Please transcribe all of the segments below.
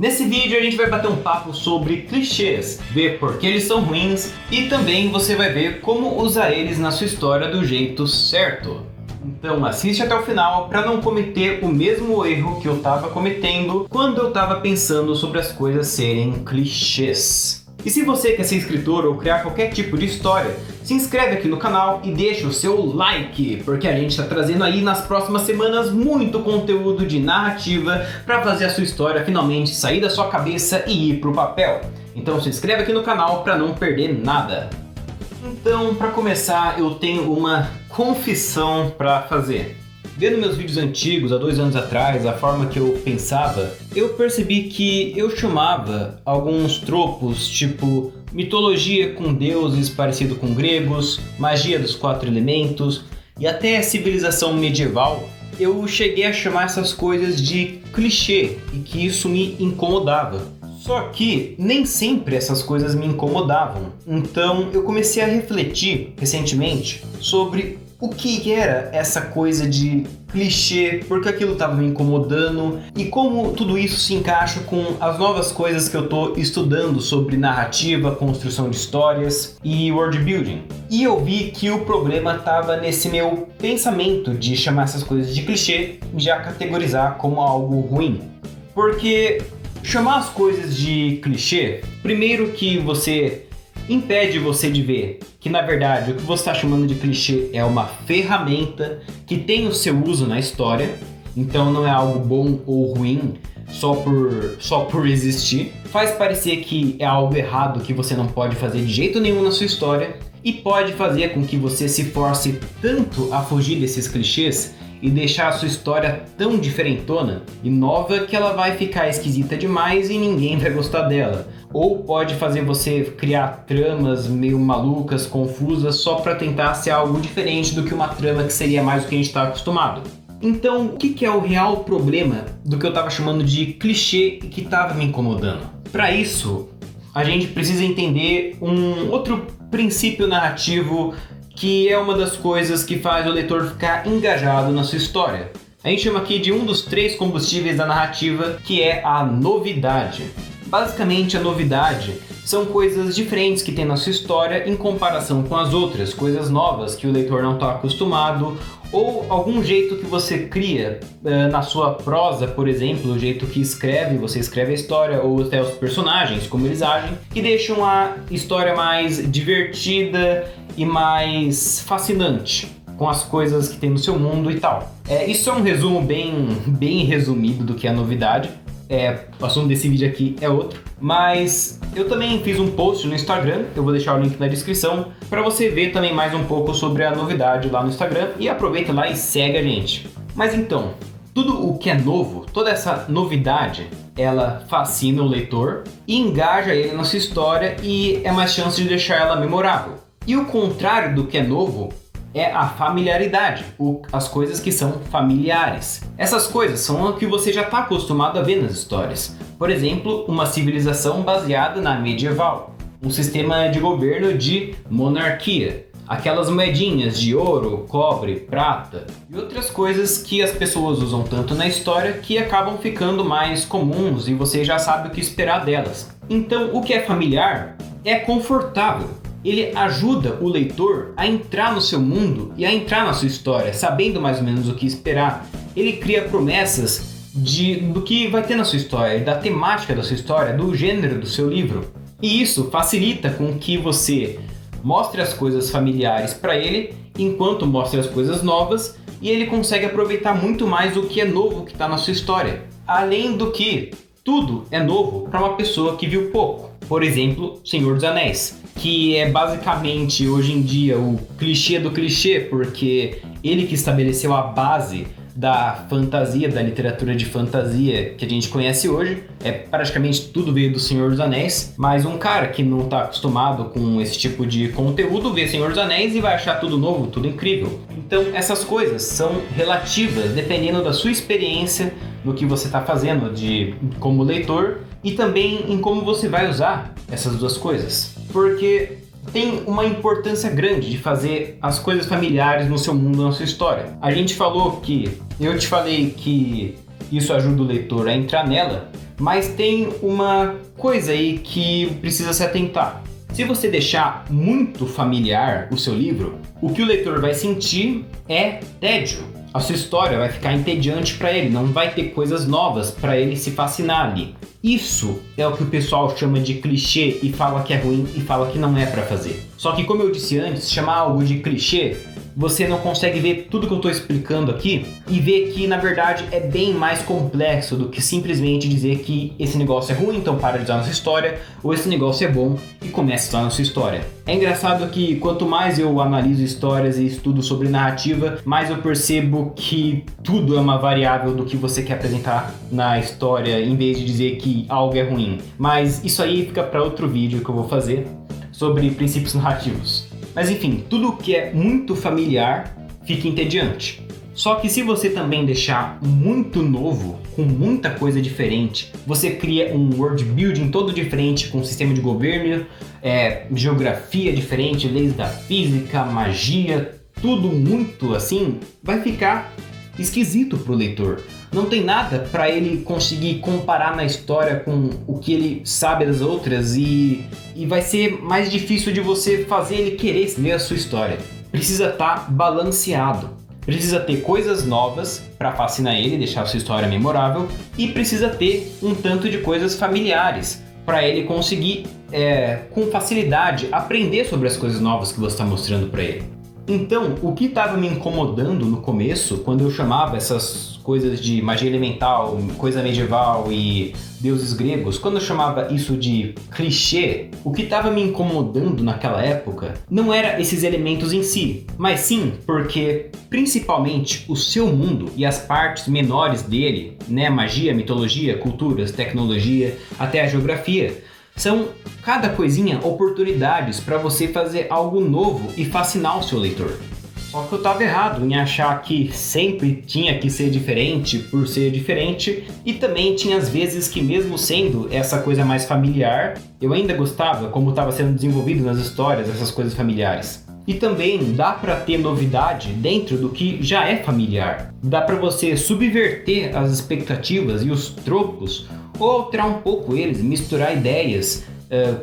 Nesse vídeo a gente vai bater um papo sobre clichês, ver por que eles são ruins e também você vai ver como usar eles na sua história do jeito certo. Então assiste até o final para não cometer o mesmo erro que eu estava cometendo quando eu estava pensando sobre as coisas serem clichês. E se você quer ser escritor ou criar qualquer tipo de história, se inscreve aqui no canal e deixa o seu like, porque a gente está trazendo aí nas próximas semanas muito conteúdo de narrativa para fazer a sua história finalmente sair da sua cabeça e ir pro papel. Então se inscreve aqui no canal para não perder nada. Então, para começar, eu tenho uma confissão para fazer. Vendo meus vídeos antigos, há 2 anos atrás, a forma que eu pensava, eu percebi que eu chamava alguns tropos, tipo mitologia com deuses parecido com gregos, magia dos 4 elementos e até civilização medieval, eu cheguei a chamar essas coisas de clichê e que isso me incomodava. Só que nem sempre essas coisas me incomodavam, então eu comecei a refletir recentemente sobre o que era essa coisa de clichê, porque aquilo estava me incomodando e como tudo isso se encaixa com as novas coisas que eu estou estudando sobre narrativa, construção de histórias e world building. E eu vi que o problema estava nesse meu pensamento de chamar essas coisas de clichê e já categorizar como algo ruim. Porque chamar as coisas de clichê, primeiro que você impede você de ver que na verdade o que você está chamando de clichê é uma ferramenta que tem o seu uso na história, então não é algo bom ou ruim só por existir. Faz parecer que é algo errado que você não pode fazer de jeito nenhum na sua história e pode fazer com que você se force tanto a fugir desses clichês e deixar a sua história tão diferentona e nova que ela vai ficar esquisita demais e ninguém vai gostar dela. Ou pode fazer você criar tramas meio malucas, confusas, só para tentar ser algo diferente do que uma trama que seria mais o que a gente está acostumado. Então, o que é o real problema do que eu estava chamando de clichê e que estava me incomodando? Para isso, a gente precisa entender um outro princípio narrativo que é uma das coisas que faz o leitor ficar engajado na sua história. A gente chama aqui de um dos 3 combustíveis da narrativa, que é a novidade. Basicamente, a novidade são coisas diferentes que tem na sua história em comparação com as outras, coisas novas que o leitor não está acostumado, ou algum jeito que você cria na sua prosa, por exemplo, o jeito que você escreve a história, ou até os personagens, como eles agem, que deixam a história mais divertida e mais fascinante com as coisas que tem no seu mundo e tal. Isso é um resumo bem resumido do que é a novidade. O assunto desse vídeo aqui é outro, mas eu também fiz um post no Instagram, eu vou deixar o link na descrição, para você ver também mais um pouco sobre a novidade lá no Instagram e aproveita lá e segue a gente. Mas então, tudo o que é novo, toda essa novidade, ela fascina o leitor e engaja ele na sua história e é mais chance de deixar ela memorável. E o contrário do que é novo é a familiaridade, as coisas que são familiares. Essas coisas são o que você já está acostumado a ver nas histórias. Por exemplo, uma civilização baseada na medieval, um sistema de governo de monarquia, aquelas moedinhas de ouro, cobre, prata e outras coisas que as pessoas usam tanto na história que acabam ficando mais comuns e você já sabe o que esperar delas. Então, o que é familiar é confortável. Ele ajuda o leitor a entrar no seu mundo e a entrar na sua história, sabendo mais ou menos o que esperar. Ele cria promessas do que vai ter na sua história, da temática da sua história, do gênero do seu livro. E isso facilita com que você mostre as coisas familiares para ele, enquanto mostra as coisas novas, e ele consegue aproveitar muito mais o que é novo que está na sua história. Além do que, tudo é novo para uma pessoa que viu pouco. Por exemplo, Senhor dos Anéis, que é basicamente hoje em dia o clichê do clichê, porque ele que estabeleceu a base da fantasia, da literatura de fantasia que a gente conhece hoje. Praticamente tudo veio do Senhor dos Anéis, mas um cara que não está acostumado com esse tipo de conteúdo vê Senhor dos Anéis e vai achar tudo novo, tudo incrível. Então essas coisas são relativas dependendo da sua experiência, no que você está fazendo como leitor e também em como você vai usar essas duas coisas. Porque tem uma importância grande de fazer as coisas familiares no seu mundo, na sua história. Eu te falei que isso ajuda o leitor a entrar nela, Mas tem uma coisa aí que precisa se atentar. Se você deixar muito familiar o seu livro, o que o leitor vai sentir é tédio. A sua história vai ficar entediante para ele, não vai ter coisas novas para ele se fascinar ali. Isso é o que o pessoal chama de clichê e fala que é ruim e fala que não é para fazer. Só que, como eu disse antes, chamar algo de clichê, você não consegue ver tudo que eu estou explicando aqui e ver que, na verdade, é bem mais complexo do que simplesmente dizer que esse negócio é ruim, então para de usar na sua história, ou esse negócio é bom e começa a usar na sua história. É engraçado que quanto mais eu analiso histórias e estudo sobre narrativa, mais eu percebo que tudo é uma variável do que você quer apresentar na história, em vez de dizer que algo é ruim. Mas isso aí fica para outro vídeo que eu vou fazer sobre princípios narrativos. Mas enfim, tudo que é muito familiar fica entediante. Só que se você também deixar muito novo, com muita coisa diferente, você cria um world building todo diferente, com um sistema de governo, geografia diferente, leis da física, magia, tudo muito assim, vai ficar esquisito pro leitor. Não tem nada para ele conseguir comparar na história com o que ele sabe das outras e vai ser mais difícil de você fazer ele querer ler a sua história. Precisa estar balanceado. Precisa ter coisas novas para fascinar ele, deixar a sua história memorável, e precisa ter um tanto de coisas familiares para ele conseguir, com facilidade, aprender sobre as coisas novas que você está mostrando para ele. Então, o que estava me incomodando no começo, quando eu chamava essas coisas de magia elemental, coisa medieval e deuses gregos, quando eu chamava isso de clichê, o que estava me incomodando naquela época não era esses elementos em si, mas sim porque, principalmente, o seu mundo e as partes menores dele, né, magia, mitologia, culturas, tecnologia, até a geografia, são cada coisinha oportunidades para você fazer algo novo e fascinar o seu leitor. Só que eu estava errado em achar que sempre tinha que ser diferente por ser diferente, e também tinha as vezes que, mesmo sendo essa coisa mais familiar, eu ainda gostava como estava sendo desenvolvido nas histórias essas coisas familiares. E também dá para ter novidade dentro do que já é familiar. Dá para você subverter as expectativas e os tropos, ou alterar um pouco eles, misturar ideias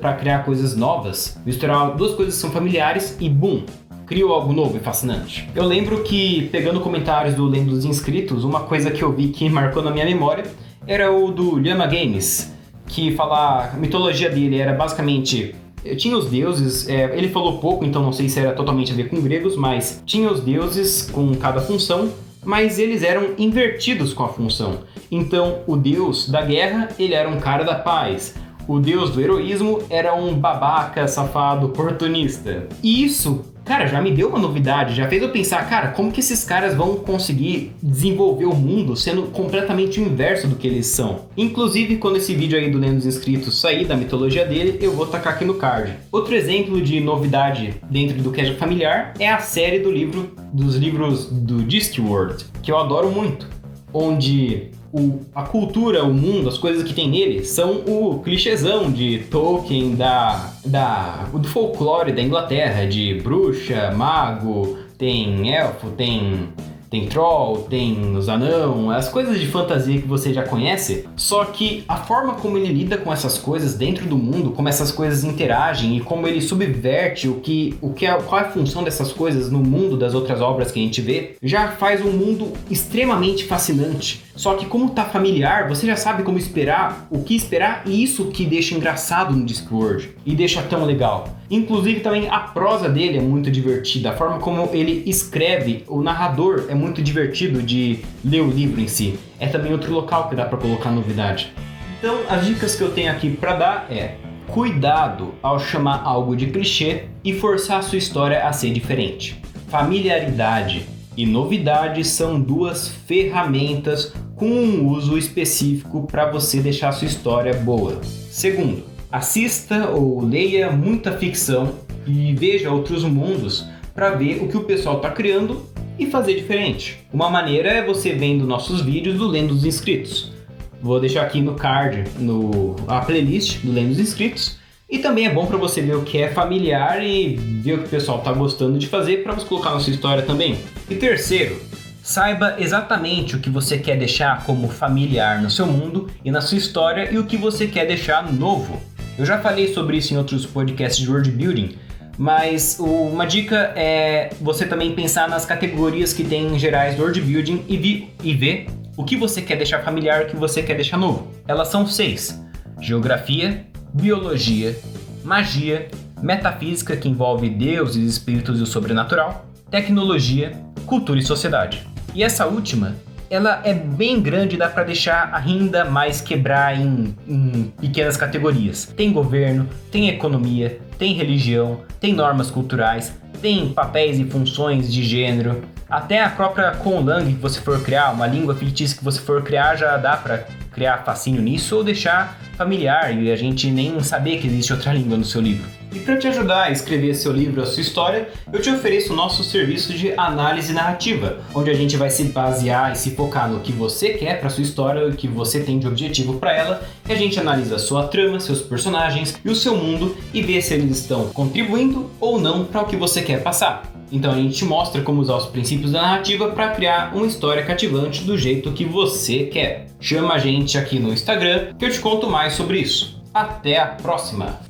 para criar coisas novas, misturar duas coisas que são familiares e boom, criou algo novo e fascinante. Eu lembro que, pegando comentários do Lendo dos Inscritos, uma coisa que eu vi que marcou na minha memória era o do Llama Games, que a mitologia dele era basicamente... Tinha os deuses, ele falou pouco, então não sei se era totalmente a ver com gregos, mas tinha os deuses com cada função, mas eles eram invertidos com a função. Então, o deus da guerra, ele era um cara da paz. O deus do heroísmo era um babaca, safado, oportunista. E isso, cara, já me deu uma novidade, já fez eu pensar, cara, como que esses caras vão conseguir desenvolver o mundo sendo completamente o inverso do que eles são? Inclusive, quando esse vídeo aí do Lendo dos Inscritos sair da mitologia dele, eu vou tacar aqui no card. Outro exemplo de novidade dentro do que é familiar é a série dos livros do Discworld, que eu adoro muito, onde a cultura, o mundo, as coisas que tem nele são o clichêzão de Tolkien, do folclore da Inglaterra, de bruxa, mago, tem elfo, tem troll, tem os anão, as coisas de fantasia que você já conhece, só que a forma como ele lida com essas coisas dentro do mundo, como essas coisas interagem e como ele subverte qual é a função dessas coisas no mundo das outras obras que a gente vê, já faz um mundo extremamente fascinante. Só que como tá familiar, você já sabe como esperar, o que esperar, e isso que deixa engraçado no Discworld e deixa tão legal. Inclusive também a prosa dele é muito divertida, a forma como ele escreve, o narrador é muito divertido de ler o livro em si. É também outro local que dá para colocar novidade. Então as dicas que eu tenho aqui para dar é: cuidado ao chamar algo de clichê e forçar a sua história a ser diferente. Familiaridade e novidade são duas ferramentas com um uso específico para você deixar a sua história boa. Segundo, assista ou leia muita ficção e veja outros mundos para ver o que o pessoal está criando e fazer diferente. Uma maneira é você vendo nossos vídeos do Lendo dos Inscritos. Vou deixar aqui no card a playlist do Lendo dos Inscritos. E também é bom para você ver o que é familiar e ver o que o pessoal está gostando de fazer para você colocar na sua história também. E terceiro, Saiba exatamente o que você quer deixar como familiar no seu mundo e na sua história e o que você quer deixar novo. Eu já falei sobre isso em outros podcasts de world building, mas uma dica é você também pensar nas categorias que tem em gerais do world building e ver o que você quer deixar familiar e o que você quer deixar novo. Elas são 6: geografia, biologia, magia, metafísica, que envolve deuses, espíritos e o sobrenatural, tecnologia, cultura e sociedade. E essa última, ela é bem grande e dá para deixar ainda mais quebrar em pequenas categorias. Tem governo, tem economia, tem religião, tem normas culturais, tem papéis e funções de gênero. Até a própria conlang que você for criar, uma língua fictícia que você for criar, já dá para criar fascínio nisso ou deixar familiar e a gente nem saber que existe outra língua no seu livro. E para te ajudar a escrever seu livro, a sua história, eu te ofereço o nosso serviço de análise narrativa, onde a gente vai se basear e se focar no que você quer para sua história, o que você tem de objetivo para ela, e a gente analisa a sua trama, seus personagens e o seu mundo e vê se eles estão contribuindo ou não para o que você quer passar. Então a gente te mostra como usar os princípios da narrativa para criar uma história cativante do jeito que você quer. Chama a gente aqui no Instagram que eu te conto mais sobre isso. Até a próxima!